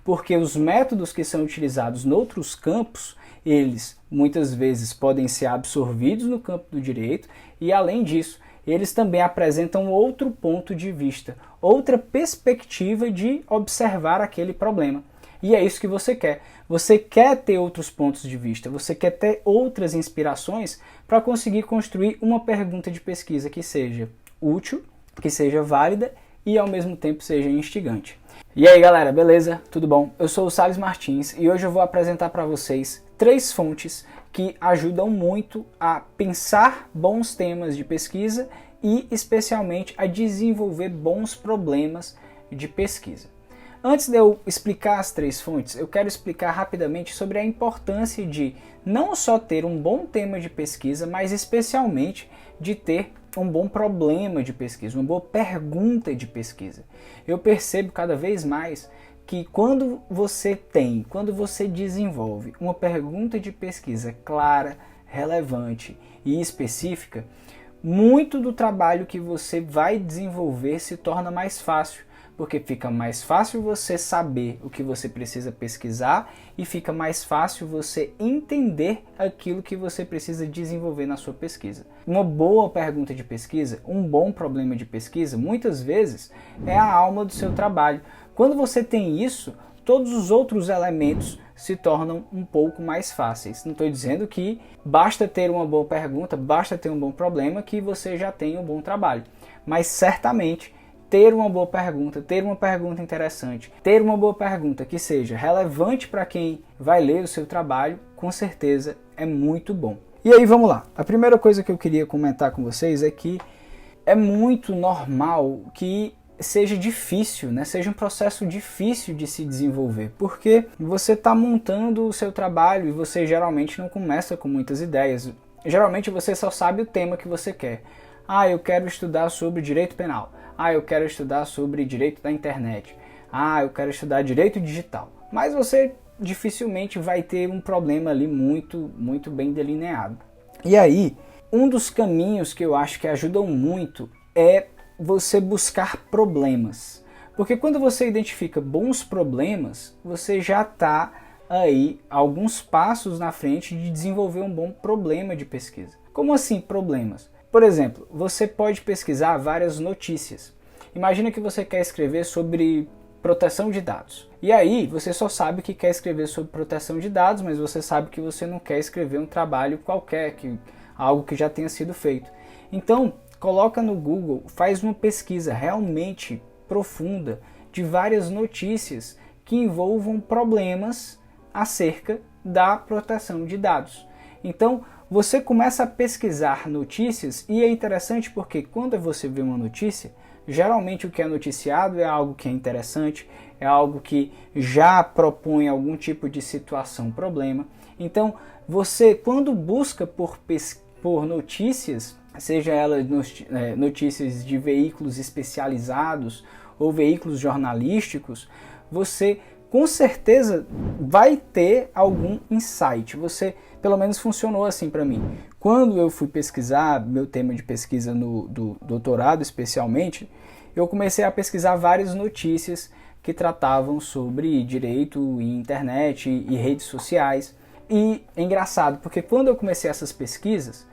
porque os métodos que são utilizados em outros campos, eles muitas vezes podem ser absorvidos no campo do direito e, além disso, eles também apresentam outro ponto de vista, outra perspectiva de observar aquele problema. E é isso que você quer. Você quer ter outros pontos de vista, você quer ter outras inspirações para conseguir construir uma pergunta de pesquisa que seja útil, que seja válida e ao mesmo tempo seja instigante. E aí galera, beleza? Tudo bom? Eu sou o Salles Martins e hoje eu vou apresentar para vocês 3 fontes que ajudam muito a pensar bons temas de pesquisa e especialmente a desenvolver bons problemas de pesquisa. Antes de eu explicar as 3 fontes, eu quero explicar rapidamente sobre a importância de não só ter um bom tema de pesquisa, mas especialmente de ter um bom problema de pesquisa, uma boa pergunta de pesquisa. Eu percebo cada vez mais que quando você desenvolve uma pergunta de pesquisa clara, relevante e específica, muito do trabalho que você vai desenvolver se torna mais fácil, porque fica mais fácil você saber o que você precisa pesquisar e fica mais fácil você entender aquilo que você precisa desenvolver na sua pesquisa. Uma boa pergunta de pesquisa, um bom problema de pesquisa, muitas vezes é a alma do seu trabalho. Quando você tem isso, todos os outros elementos se tornam um pouco mais fáceis. Não estou dizendo que basta ter uma boa pergunta, basta ter um bom problema que você já tem um bom trabalho, mas certamente ter uma boa pergunta, ter uma pergunta interessante, ter uma boa pergunta que seja relevante para quem vai ler o seu trabalho, com certeza é muito bom. E aí vamos lá. A primeira coisa que eu queria comentar com vocês é que é muito normal que seja difícil, né? Seja um processo difícil de se desenvolver, porque você está montando o seu trabalho e você geralmente não começa com muitas ideias. Geralmente você só sabe o tema que você quer. Ah, eu quero estudar sobre direito penal. Ah, eu quero estudar sobre direito da internet. Ah, eu quero estudar direito digital. Mas você dificilmente vai ter um problema ali muito bem delineado. E aí, um dos caminhos que eu acho que ajudam muito é você buscar problemas. Porque quando você identifica bons problemas, você já está aí alguns passos na frente de desenvolver um bom problema de pesquisa. Como assim problemas? Por exemplo, você pode pesquisar várias notícias. Imagina que você quer escrever sobre proteção de dados. E aí, você só sabe que quer escrever sobre proteção de dados, mas você sabe que você não quer escrever um trabalho qualquer, algo que já tenha sido feito. Então, coloca no Google, faz uma pesquisa realmente profunda de várias notícias que envolvam problemas acerca da proteção de dados. Então, você começa a pesquisar notícias e é interessante porque quando você vê uma notícia, geralmente o que é noticiado é algo que é interessante, é algo que já propõe algum tipo de situação, problema. Então, você quando busca por notícias, seja elas notícias de veículos especializados ou veículos jornalísticos, você com certeza vai ter algum insight. Pelo menos funcionou assim para mim. Quando eu fui pesquisar, meu tema de pesquisa do doutorado especialmente, eu comecei a pesquisar várias notícias que tratavam sobre direito e internet e redes sociais. E é engraçado, porque quando eu comecei essas pesquisas,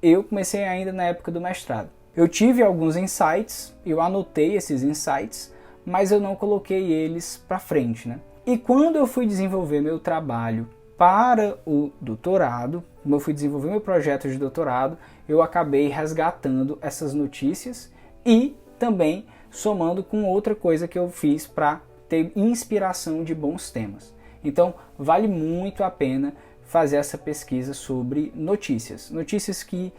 eu comecei ainda na época do mestrado. Eu tive alguns insights, eu anotei esses insights, mas eu não coloquei eles para frente, né? E quando eu fui desenvolver meu trabalho para o doutorado, como eu fui desenvolver meu projeto de doutorado, eu acabei resgatando essas notícias e também somando com outra coisa que eu fiz para ter inspiração de bons temas. Então, vale muito a pena fazer essa pesquisa sobre notícias. Notícias que,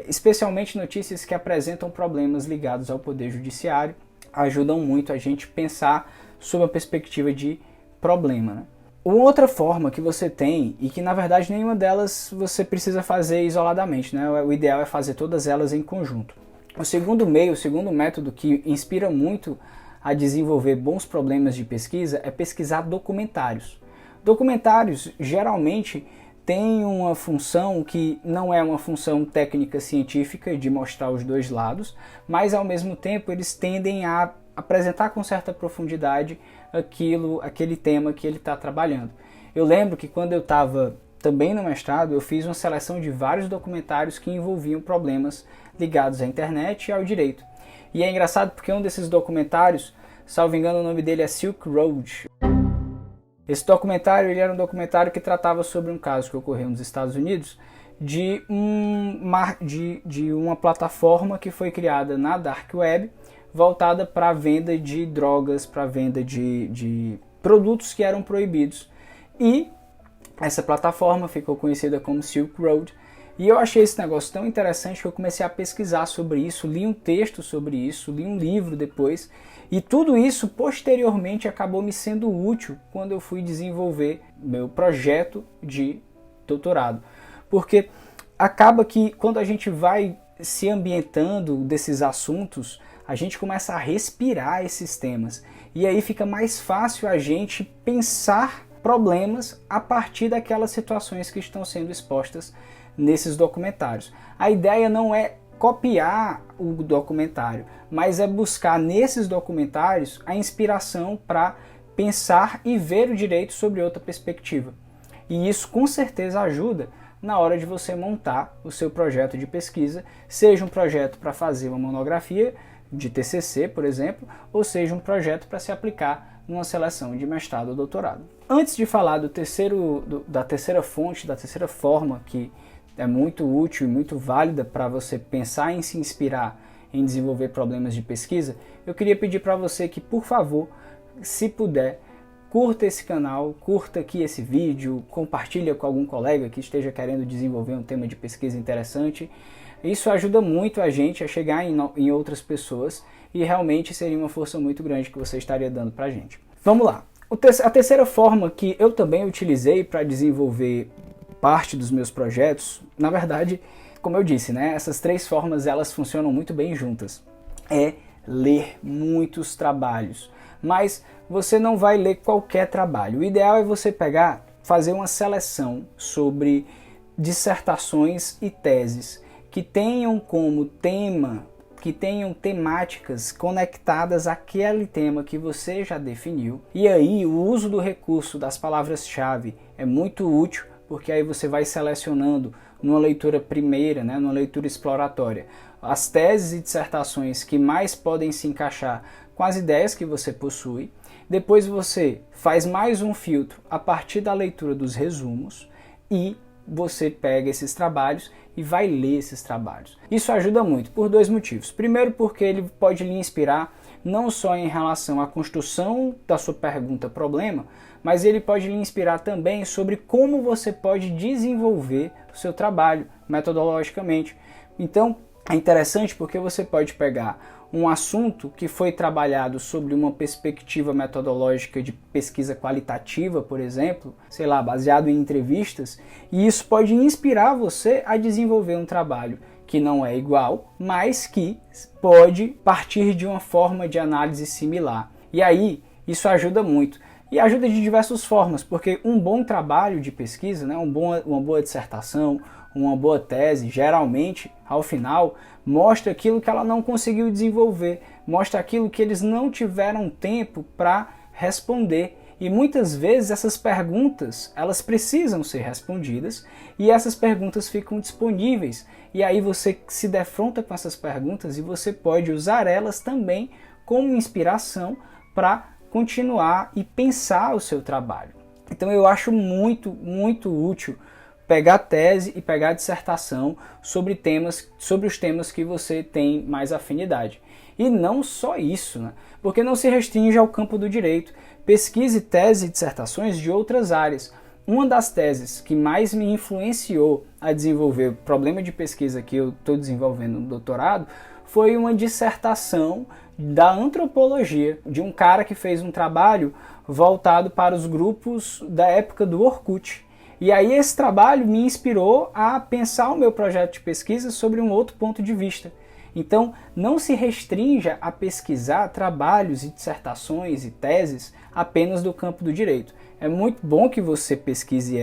especialmente notícias que apresentam problemas ligados ao Poder Judiciário, ajudam muito a gente pensar sob a perspectiva de problema, né? Uma outra forma que você tem, e que na verdade nenhuma delas você precisa fazer isoladamente, né? O ideal é fazer todas elas em conjunto. O segundo método que inspira muito a desenvolver bons problemas de pesquisa é pesquisar documentários. Documentários geralmente têm uma função que não é uma função técnica científica de mostrar os dois lados, mas ao mesmo tempo eles tendem a apresentar com certa profundidade aquele tema que ele está trabalhando. Eu lembro que quando eu estava também no mestrado, eu fiz uma seleção de vários documentários que envolviam problemas ligados à internet e ao direito. E é engraçado porque um desses documentários, salvo engano, o nome dele é Silk Road. Esse documentário ele era um documentário que tratava sobre um caso que ocorreu nos Estados Unidos de uma plataforma que foi criada na Dark Web, voltada para a venda de drogas, para a venda de produtos que eram proibidos. E essa plataforma ficou conhecida como Silk Road. E eu achei esse negócio tão interessante que eu comecei a pesquisar sobre isso, li um texto sobre isso, li um livro depois. E tudo isso, posteriormente, acabou me sendo útil quando eu fui desenvolver meu projeto de doutorado. Porque acaba que quando a gente vai se ambientando desses assuntos, a gente começa a respirar esses temas. E aí fica mais fácil a gente pensar problemas a partir daquelas situações que estão sendo expostas nesses documentários. A ideia não é copiar o documentário, mas é buscar nesses documentários a inspiração para pensar e ver o direito sobre outra perspectiva. E isso com certeza ajuda na hora de você montar o seu projeto de pesquisa, seja um projeto para fazer uma monografia de TCC, por exemplo, ou seja um projeto para se aplicar numa seleção de mestrado ou doutorado. Antes de falar da terceira fonte, da terceira forma que é muito útil e muito válida para você pensar em se inspirar em desenvolver problemas de pesquisa, eu queria pedir para você que, por favor, se puder, curta esse canal, curta aqui esse vídeo, compartilha com algum colega que esteja querendo desenvolver um tema de pesquisa interessante. Isso ajuda muito a gente a chegar em outras pessoas e realmente seria uma força muito grande que você estaria dando para a gente. Vamos lá. A terceira forma que eu também utilizei para desenvolver parte dos meus projetos, na verdade, como eu disse, né, essas três formas elas funcionam muito bem juntas. É ler muitos trabalhos. Mas você não vai ler qualquer trabalho. O ideal é você fazer uma seleção sobre dissertações e teses que tenham como tema, que tenham temáticas conectadas àquele tema que você já definiu. E aí o uso do recurso das palavras-chave é muito útil, porque aí você vai selecionando numa leitura primeira, né, numa leitura exploratória, as teses e dissertações que mais podem se encaixar com as ideias que você possui. Depois você faz mais um filtro a partir da leitura dos resumos e você pega esses trabalhos e vai ler esses trabalhos. Isso ajuda muito por dois motivos. Primeiro, porque ele pode lhe inspirar não só em relação à construção da sua pergunta-problema, mas ele pode lhe inspirar também sobre como você pode desenvolver o seu trabalho metodologicamente. Então, é interessante porque você pode pegar um assunto que foi trabalhado sobre uma perspectiva metodológica de pesquisa qualitativa, por exemplo, sei lá, baseado em entrevistas, e isso pode inspirar você a desenvolver um trabalho que não é igual, mas que pode partir de uma forma de análise similar. E aí, isso ajuda muito. E ajuda de diversas formas, porque um bom trabalho de pesquisa, né, uma boa dissertação, uma boa tese, geralmente, ao final, mostra aquilo que ela não conseguiu desenvolver, mostra aquilo que eles não tiveram tempo para responder. E muitas vezes essas perguntas, elas precisam ser respondidas e essas perguntas ficam disponíveis. E aí você se defronta com essas perguntas e você pode usar elas também como inspiração para continuar e pensar o seu trabalho. Então eu acho muito, muito útil pegar tese e pegar dissertação sobre os temas que você tem mais afinidade. E não só isso, né? Porque não se restringe ao campo do direito. Pesquise tese e dissertações de outras áreas. Uma das teses que mais me influenciou a desenvolver o problema de pesquisa que eu estou desenvolvendo no doutorado foi uma dissertação da antropologia, de um cara que fez um trabalho voltado para os grupos da época do Orkut. E aí esse trabalho me inspirou a pensar o meu projeto de pesquisa sobre um outro ponto de vista. Então, não se restrinja a pesquisar trabalhos e dissertações e teses apenas do campo do direito. É muito bom que você pesquise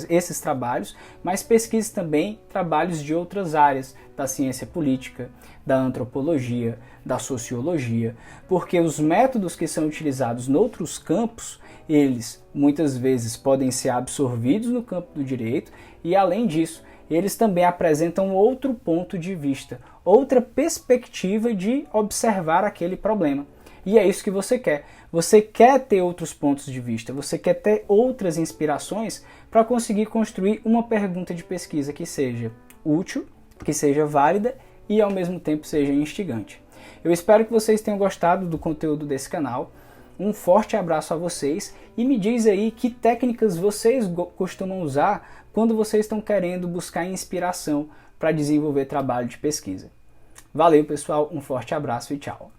esses trabalhos, mas pesquise também trabalhos de outras áreas, da ciência política, da antropologia, da sociologia, porque os métodos que são utilizados noutros campos, eles muitas vezes podem ser absorvidos no campo do direito e, além disso, eles também apresentam outro ponto de vista, outra perspectiva de observar aquele problema. E é isso que você quer. Você quer ter outros pontos de vista, você quer ter outras inspirações para conseguir construir uma pergunta de pesquisa que seja útil, que seja válida e ao mesmo tempo seja instigante. Eu espero que vocês tenham gostado do conteúdo desse canal. Um forte abraço a vocês e me diz aí que técnicas vocês costumam usar quando vocês estão querendo buscar inspiração para desenvolver trabalho de pesquisa. Valeu, pessoal, um forte abraço e tchau!